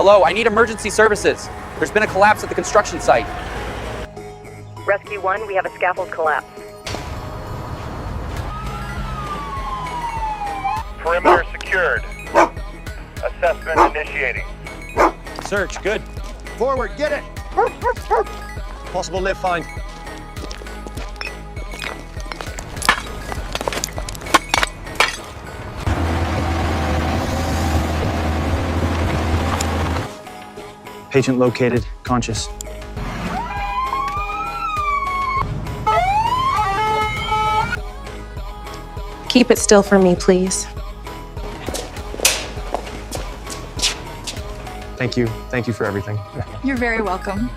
Hello, I need emergency services. There's been a collapse at the construction site. Rescue 1, we have a scaffold collapse. Perimeter secured. Assessment initiating. Search, good. Forward, get it! Possible live find. Patient located, conscious. Keep it still for me, please. Thank you. Thank you for everything. You're very welcome.